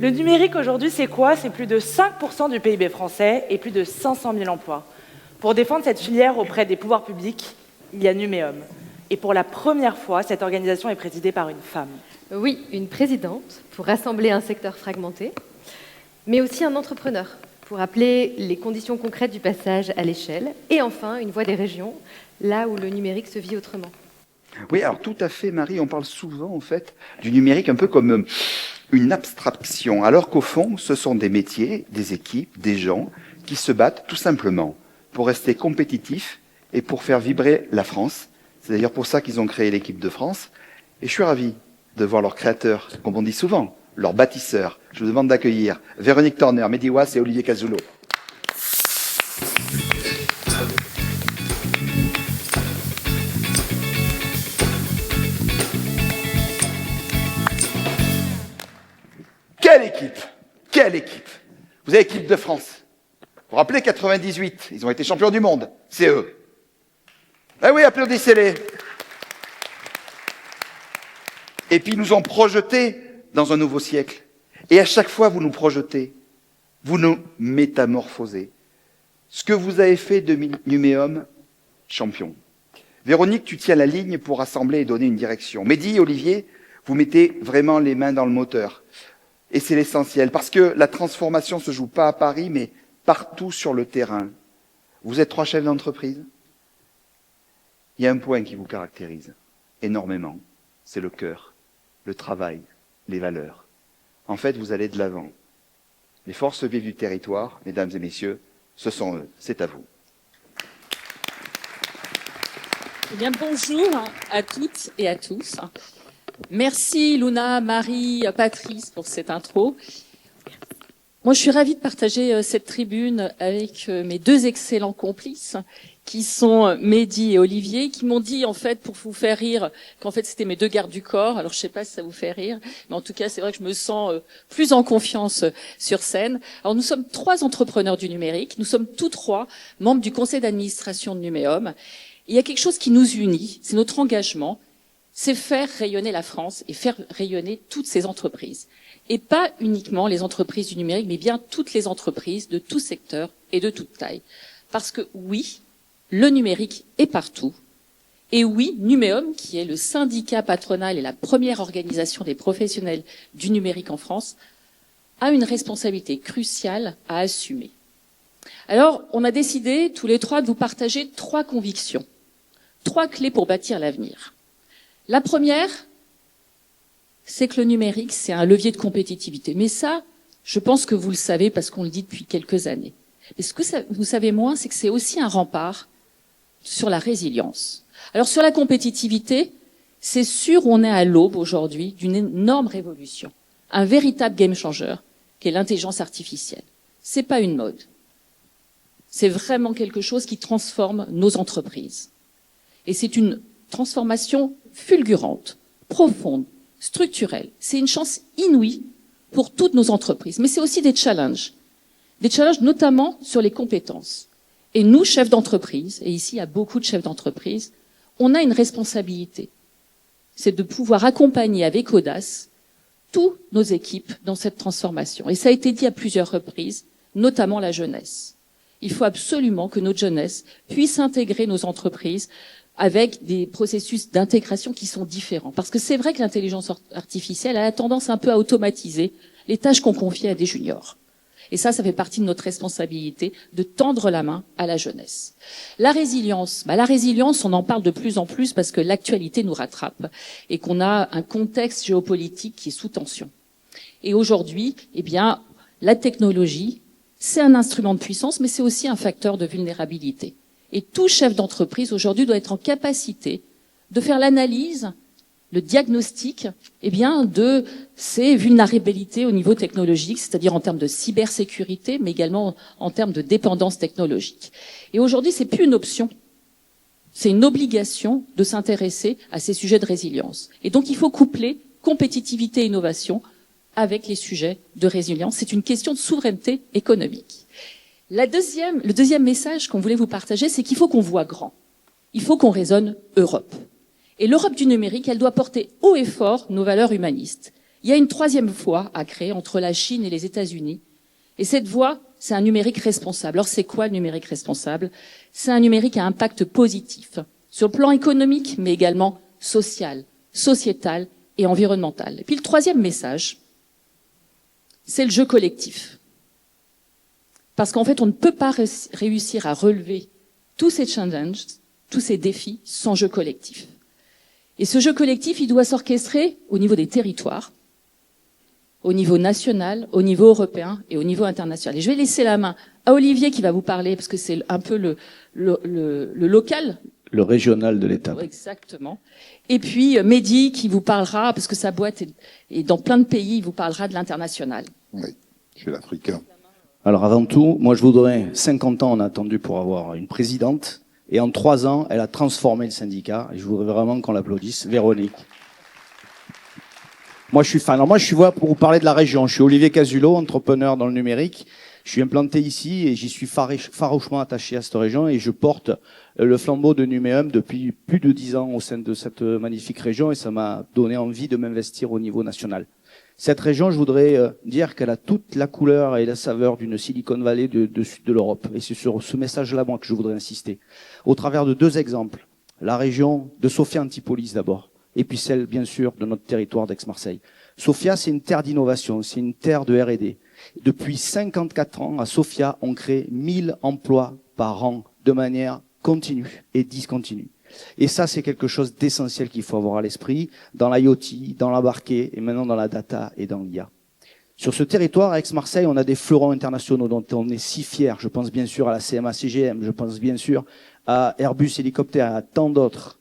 Le numérique aujourd'hui, c'est quoi? C'est plus de 5% du PIB français et plus de 500 000 emplois. Pour défendre cette filière auprès des pouvoirs publics, il y a Numéum. Et pour la première fois, cette organisation est présidée par une femme. Oui, une présidente pour rassembler un secteur fragmenté, mais aussi un entrepreneur pour rappeler les conditions concrètes du passage à l'échelle. Et enfin, une voix des régions, là où le numérique se vit autrement. Oui, alors tout à fait, Marie, on parle souvent, en fait, du numérique un peu comme une abstraction, alors qu'au fond, ce sont des métiers, des équipes, des gens qui se battent tout simplement pour rester compétitifs et pour faire vibrer la France. C'est d'ailleurs pour ça qu'ils ont créé l'équipe de France. Et je suis ravi de voir leurs créateurs, comme on dit souvent, leurs bâtisseurs. Je vous demande d'accueillir Véronique Torner, Mehdi Ouass et Olivier Cazulot. Quelle équipe! Quelle équipe! Vous avez l'équipe de France. Vous vous rappelez 98, ils ont été champions du monde. C'est eux. Eh oui, applaudissez-les. Et puis ils nous ont projetés dans un nouveau siècle. Et à chaque fois, vous nous projetez. Vous nous métamorphosez. Ce que vous avez fait de Numéum, champion. Véronique, tu tiens la ligne pour rassembler et donner une direction. Mehdi, Olivier, vous mettez vraiment les mains dans le moteur. Et c'est l'essentiel, parce que la transformation ne se joue pas à Paris, mais partout sur le terrain. Vous êtes 3 chefs d'entreprise. Il y a un point qui vous caractérise énormément, c'est le cœur, le travail, les valeurs. En fait, vous allez de l'avant. Les forces vives du territoire, mesdames et messieurs, ce sont eux. C'est à vous. Eh bien, bonjour à toutes et à tous. Merci Luna, Marie, Patrice pour cette intro. Moi, je suis ravie de partager cette tribune avec mes 2 excellents complices qui sont Mehdi et Olivier, qui m'ont dit, en fait, pour vous faire rire, qu'en fait, c'était mes 2 gardes du corps. Alors, je sais pas si ça vous fait rire, mais en tout cas, c'est vrai que je me sens plus en confiance sur scène. Alors, nous sommes 3 entrepreneurs du numérique. Nous sommes tous 3 membres du conseil d'administration de Numéum. Et il y a quelque chose qui nous unit, c'est notre engagement, c'est faire rayonner la France et faire rayonner toutes ces entreprises. Et pas uniquement les entreprises du numérique, mais bien toutes les entreprises de tout secteur et de toute taille. Parce que oui, le numérique est partout. Et oui, Numéum, qui est le syndicat patronal et la première organisation des professionnels du numérique en France, a une responsabilité cruciale à assumer. Alors, on a décidé, tous les 3, de vous partager 3 convictions, 3 clés pour bâtir l'avenir. La première, c'est que le numérique, c'est un levier de compétitivité. Mais ça, je pense que vous le savez parce qu'on le dit depuis quelques années. Mais ce que vous savez moins, c'est que c'est aussi un rempart sur la résilience. Alors sur la compétitivité, c'est sûr, on est à l'aube aujourd'hui d'une énorme révolution. Un véritable game changer, qui est l'intelligence artificielle. C'est pas une mode. C'est vraiment quelque chose qui transforme nos entreprises. Et c'est une transformation fulgurante, profonde, structurelle. C'est une chance inouïe pour toutes nos entreprises. Mais c'est aussi des challenges notamment sur les compétences. Et nous, chefs d'entreprise, et ici il y a beaucoup de chefs d'entreprise, on a une responsabilité. C'est de pouvoir accompagner avec audace toutes nos équipes dans cette transformation. Et ça a été dit à plusieurs reprises, notamment la jeunesse. Il faut absolument que notre jeunesse puisse intégrer nos entreprises avec des processus d'intégration qui sont différents. Parce que c'est vrai que l'intelligence artificielle a tendance un peu à automatiser les tâches qu'on confie à des juniors. Et ça fait partie de notre responsabilité de tendre la main à la jeunesse. La résilience, on en parle de plus en plus parce que l'actualité nous rattrape et qu'on a un contexte géopolitique qui est sous tension. Et aujourd'hui, la technologie, c'est un instrument de puissance, mais c'est aussi un facteur de vulnérabilité. Et tout chef d'entreprise aujourd'hui doit être en capacité de faire l'analyse, le diagnostic, de ces vulnérabilités au niveau technologique, c'est-à-dire en termes de cybersécurité, mais également en termes de dépendance technologique. Et aujourd'hui, c'est plus une option. C'est une obligation de s'intéresser à ces sujets de résilience. Et donc, il faut coupler compétitivité et innovation avec les sujets de résilience. C'est une question de souveraineté économique. Le deuxième message qu'on voulait vous partager, c'est qu'il faut qu'on voit grand. Il faut qu'on raisonne Europe. Et l'Europe du numérique, elle doit porter haut et fort nos valeurs humanistes. Il y a une troisième voie à créer entre la Chine et les États-Unis. Et cette voie, c'est un numérique responsable. Alors c'est quoi le numérique responsable? C'est un numérique à impact positif sur le plan économique, mais également social, sociétal et environnemental. Et puis le troisième message, c'est le jeu collectif. Parce qu'en fait, on ne peut pas réussir à relever tous ces challenges, tous ces défis sans jeu collectif. Et ce jeu collectif, il doit s'orchestrer au niveau des territoires, au niveau national, au niveau européen et au niveau international. Et je vais laisser la main à Olivier qui va vous parler, parce que c'est un peu le local. Le régional de l'État. Exactement. Et puis Mehdi qui vous parlera, parce que sa boîte est dans plein de pays, il vous parlera de l'international. Oui, je suis l'Africain. Alors avant tout, moi je voudrais, 50 ans on a attendu pour avoir une présidente, et en 3 ans, elle a transformé le syndicat, et je voudrais vraiment qu'on l'applaudisse. Véronique. Moi je suis fan. Alors moi je suis là pour vous parler de la région. Je suis Olivier Casulot, entrepreneur dans le numérique. Je suis implanté ici et j'y suis farouchement attaché à cette région et je porte le flambeau de Numéum depuis plus de 10 ans au sein de cette magnifique région et ça m'a donné envie de m'investir au niveau national. Cette région, je voudrais dire qu'elle a toute la couleur et la saveur d'une Silicon Valley de sud de l'Europe. Et c'est sur ce message-là, moi, que je voudrais insister. Au travers de 2 exemples. La région de Sophia Antipolis d'abord. Et puis celle, bien sûr, de notre territoire d'Aix-Marseille. Sophia, c'est une terre d'innovation, c'est une terre de R&D. Depuis 54 ans, à Sophia, on crée 1000 emplois par an de manière continue et discontinue. Et ça, c'est quelque chose d'essentiel qu'il faut avoir à l'esprit dans l'IoT, dans l'embarqué et maintenant dans la data et dans l'IA. Sur ce territoire, à Aix-Marseille, on a des fleurons internationaux dont on est si fiers. Je pense bien sûr à la CMA-CGM, je pense bien sûr à Airbus Hélicoptère, à tant d'autres.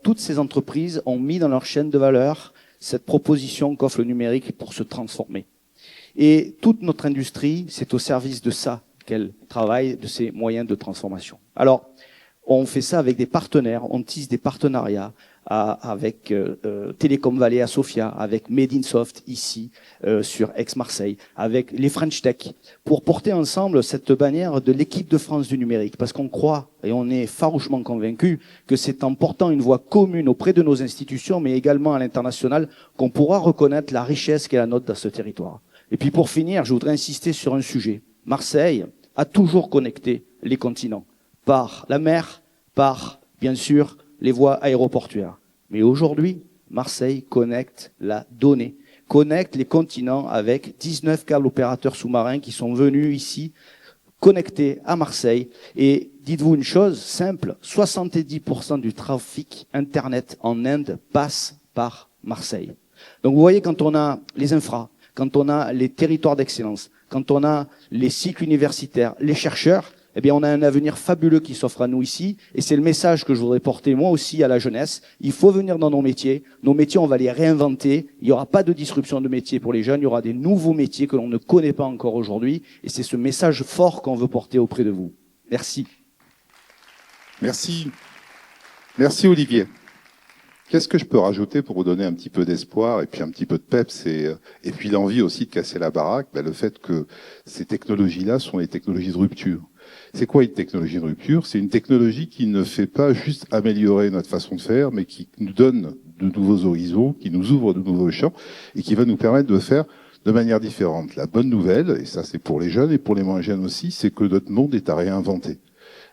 Toutes ces entreprises ont mis dans leur chaîne de valeur cette proposition qu'offre le numérique pour se transformer. Et toute notre industrie, c'est au service de ça qu'elle travaille, de ces moyens de transformation. Alors, on fait ça avec des partenaires, on tisse des partenariats avec Télécom Valley à Sofia, avec Made in Soft ici sur Aix-Marseille, avec les French Tech, pour porter ensemble cette bannière de l'équipe de France du numérique. Parce qu'on croit et on est farouchement convaincus que c'est en portant une voix commune auprès de nos institutions, mais également à l'international, qu'on pourra reconnaître la richesse qu'est la nôtre dans ce territoire. Et puis pour finir, je voudrais insister sur un sujet. Marseille a toujours connecté les continents par la mer, par, bien sûr, les voies aéroportuaires. Mais aujourd'hui, Marseille connecte la donnée, connecte les continents avec 19 câbles opérateurs sous-marins qui sont venus ici, connectés à Marseille. Et dites-vous une chose simple, 70% du trafic Internet en Inde passe par Marseille. Donc vous voyez, quand on a les infras, quand on a les territoires d'excellence, quand on a les cycles universitaires, les chercheurs, eh bien, on a un avenir fabuleux qui s'offre à nous ici. Et c'est le message que je voudrais porter, moi aussi, à la jeunesse. Il faut venir dans nos métiers. Nos métiers, on va les réinventer. Il n'y aura pas de disruption de métiers pour les jeunes. Il y aura des nouveaux métiers que l'on ne connaît pas encore aujourd'hui. Et c'est ce message fort qu'on veut porter auprès de vous. Merci. Merci. Merci, Olivier. Qu'est-ce que je peux rajouter pour vous donner un petit peu d'espoir et puis un petit peu de peps et puis l'envie aussi de casser la baraque? Le fait que ces technologies-là sont des technologies de rupture. C'est quoi une technologie de rupture? C'est une technologie qui ne fait pas juste améliorer notre façon de faire, mais qui nous donne de nouveaux horizons, qui nous ouvre de nouveaux champs et qui va nous permettre de faire de manière différente. La bonne nouvelle, et ça c'est pour les jeunes et pour les moins jeunes aussi, c'est que notre monde est à réinventer.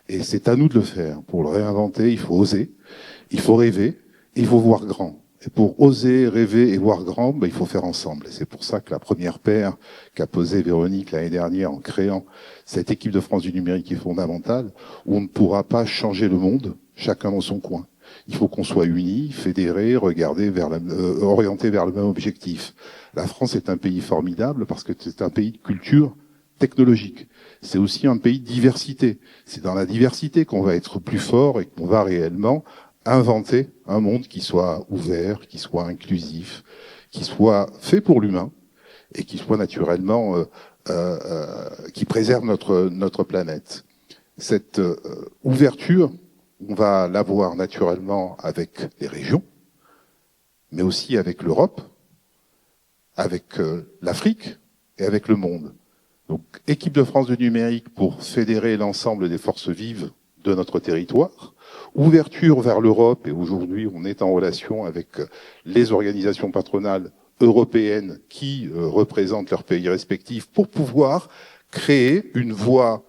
Et c'est à nous de le faire. Pour le réinventer, il faut oser, il faut rêver, et il faut voir grand. Et pour oser, rêver et voir grand, il faut faire ensemble. Et c'est pour ça que la première paire qu'a posée Véronique l'année dernière en créant cette équipe de France du numérique est fondamentale, où on ne pourra pas changer le monde, chacun dans son coin. Il faut qu'on soit unis, fédérés, orientés vers le même objectif. La France est un pays formidable parce que c'est un pays de culture technologique. C'est aussi un pays de diversité. C'est dans la diversité qu'on va être plus fort et qu'on va réellement inventer un monde qui soit ouvert, qui soit inclusif, qui soit fait pour l'humain et qui soit naturellement qui préserve notre planète. Cette ouverture, on va l'avoir naturellement avec les régions, mais aussi avec l'Europe, avec l'Afrique et avec le monde. Donc, équipe de France du numérique pour fédérer l'ensemble des forces vives de notre territoire, ouverture vers l'Europe, et aujourd'hui on est en relation avec les organisations patronales européennes qui représentent leurs pays respectifs pour pouvoir créer une voie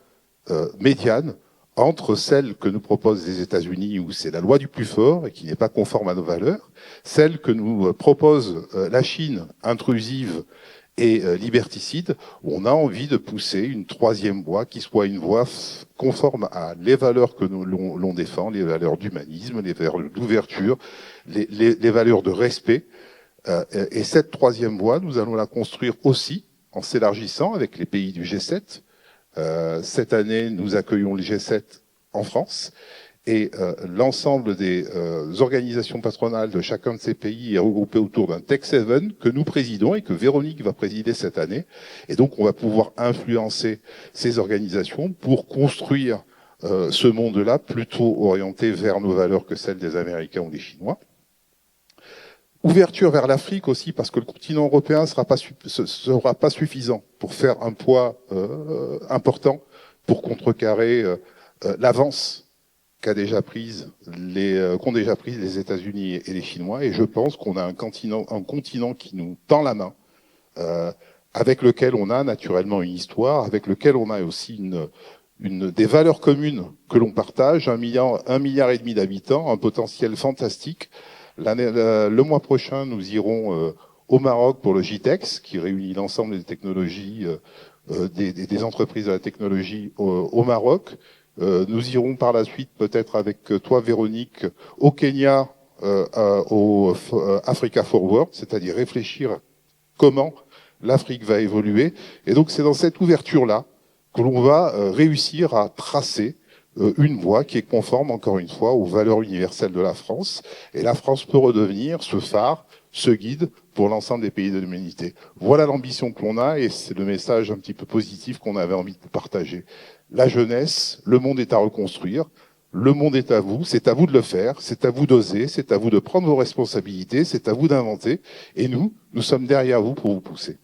médiane entre celle que nous proposent les États-Unis, où c'est la loi du plus fort et qui n'est pas conforme à nos valeurs, celle que nous propose la Chine, intrusive et liberticide, où on a envie de pousser une troisième voie qui soit une voie conforme à les valeurs que l'on défend, les valeurs d'humanisme, les valeurs d'ouverture, les valeurs de respect. Et cette troisième voie, nous allons la construire aussi en s'élargissant avec les pays du G7. Cette année, nous accueillons le G7 en France et l'ensemble des organisations patronales de chacun de ces pays est regroupé autour d'un Tech 7 que nous présidons et que Véronique va présider cette année. Et donc, on va pouvoir influencer ces organisations pour construire ce monde-là plutôt orienté vers nos valeurs que celles des Américains ou des Chinois. Ouverture vers l'Afrique aussi, parce que le continent européen sera pas suffisant pour faire un poids important pour contrecarrer l'avance qu'ont déjà prise les États-Unis et les Chinois. Et je pense qu'on a un continent qui nous tend la main, avec lequel on a naturellement une histoire, avec lequel on a aussi des valeurs communes que l'on partage, 1,5 milliard d'habitants, un potentiel fantastique. Le mois prochain, nous irons au Maroc pour le GITEX, qui réunit l'ensemble des technologies, des entreprises de la technologie au Maroc. Nous irons par la suite, peut-être avec toi, Véronique, au Kenya, au Africa Forward, c'est-à-dire réfléchir comment l'Afrique va évoluer. Et donc, c'est dans cette ouverture-là que l'on va réussir à tracer une voie qui est conforme, encore une fois, aux valeurs universelles de la France. Et la France peut redevenir ce phare, ce guide pour l'ensemble des pays de l'humanité. Voilà l'ambition que l'on a et c'est le message un petit peu positif qu'on avait envie de partager. La jeunesse, le monde est à reconstruire. Le monde est à vous de le faire, c'est à vous d'oser, c'est à vous de prendre vos responsabilités, c'est à vous d'inventer. Et nous sommes derrière vous pour vous pousser.